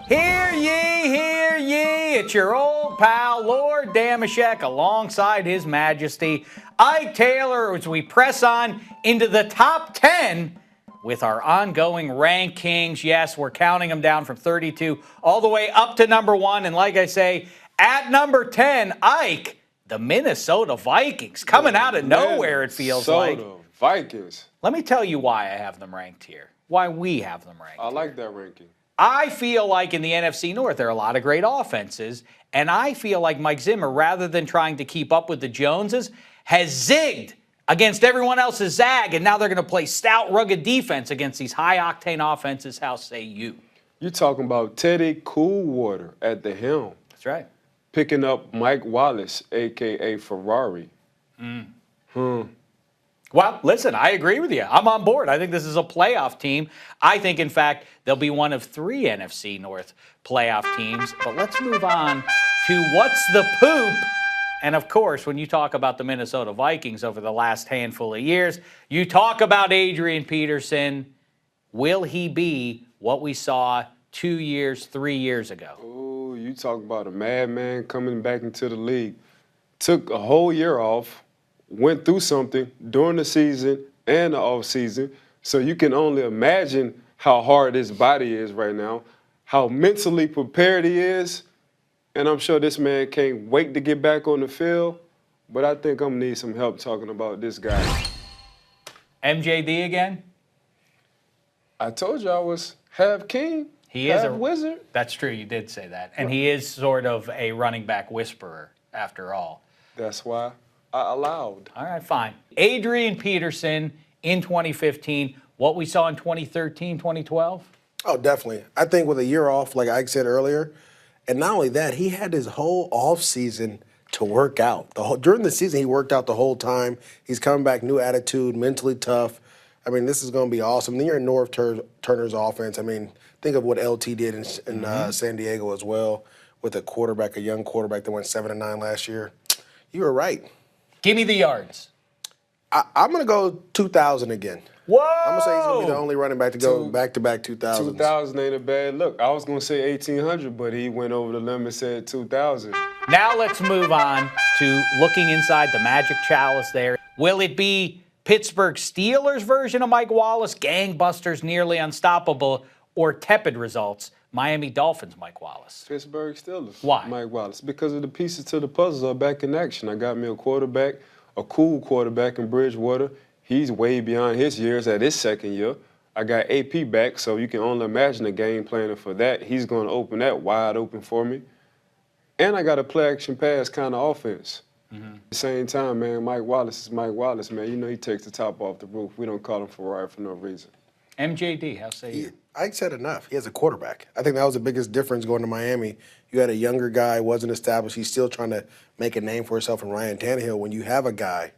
Hear ye, it's your old pal, Lord Damashek, alongside His Majesty, Ike Taylor, as we press on into the top 10 with our ongoing RanKings. Yes, we're counting them down from 32 all the way up to number 1. And like I say, at number 10, Ike, the Minnesota Vikings, coming out of nowhere, it feels like. Minnesota Vikings. Let me tell you why I have them ranked here, why we have them ranked I like that ranking. I feel like in the NFC North, there are a lot of great offenses, and I feel like Mike Zimmer, rather than trying to keep up with the Joneses, has zigged against everyone else's zag, and now they're going to play stout, rugged defense against these high-octane offenses. How say you? You're talking about Teddy Coolwater at the helm. That's right. Picking up Mike Wallace, a.k.a. Ferrari. Well, listen, I agree with you. I'm on board. I think this is a playoff team. I think, in fact, they'll be one of 3 NFC North playoff teams. But let's move on to what's the poop. And, of course, when you talk about the Minnesota Vikings over the last handful of years, you talk about Adrian Peterson. Will he be what we saw 2 years, 3 years ago? Oh, you talk about a madman coming back into the league. Took a whole year off. Went through something during the season and the offseason, so you can only imagine how hard his body is right now, how mentally prepared he is, and I'm sure this man can't wait to get back on the field, but I think I'm going to need some help talking about this guy. MJD again? I told you I was half king, half wizard. That's true, you did say that. And he is sort of a running back whisperer, after all. That's why I allowed. All right, fine. Adrian Peterson in 2015, what we saw in 2013, 2012? Oh, definitely. I think with a year off, like Ike said earlier, and not only that, he had his whole off season to work out. During the season, he worked out the whole time. He's coming back, new attitude, mentally tough. I mean, this is going to be awesome. Then you're in Norv Turner's offense. I mean, think of what LT did in San Diego as well with a young quarterback that went 7-9 last year. You were right. Give me the yards. I'm going to go 2,000 again. Whoa! I'm going to say he's going to be the only running back to go back-to-back 2,000. 2,000 ain't a bad look. I was going to say 1,800, but he went over the limit and said 2,000. Now let's move on to looking inside the magic chalice there. Will it be Pittsburgh Steelers version of Mike Wallace, gangbusters, nearly unstoppable, or tepid results, Miami Dolphins Mike Wallace? Pittsburgh Steelers. Why? Mike Wallace. Because of the pieces to the puzzle are back in action. I got me a quarterback, a cool quarterback in Bridgewater. He's way beyond his years at his second year. I got AP back, so you can only imagine the game planning for that. He's going to open that wide open for me. And I got a play-action pass kind of offense. At the same time, man, Mike Wallace is Mike Wallace, man. You know he takes the top off the roof. We don't call him Ferrari for no reason. MJD, how say you? Ike said enough. He has a quarterback. I think that was the biggest difference going to Miami. You had a younger guy, wasn't established. He's still trying to make a name for himself in Ryan Tannehill. When you have a guy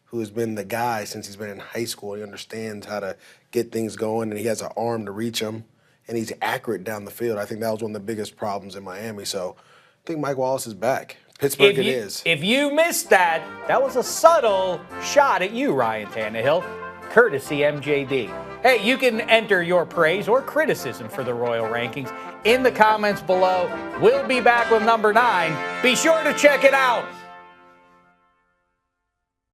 who has been the guy since he's been in high school, he understands how to get things going, and he has an arm to reach them, and he's accurate down the field. I think that was one of the biggest problems in Miami. So I think Mike Wallace is back. Pittsburgh it is. If you missed that, that was a subtle shot at you, Ryan Tannehill, courtesy MJD. Hey, you can enter your praise or criticism for the Royal Rankings in the comments below. We'll be back with number 9. Be sure to check it out.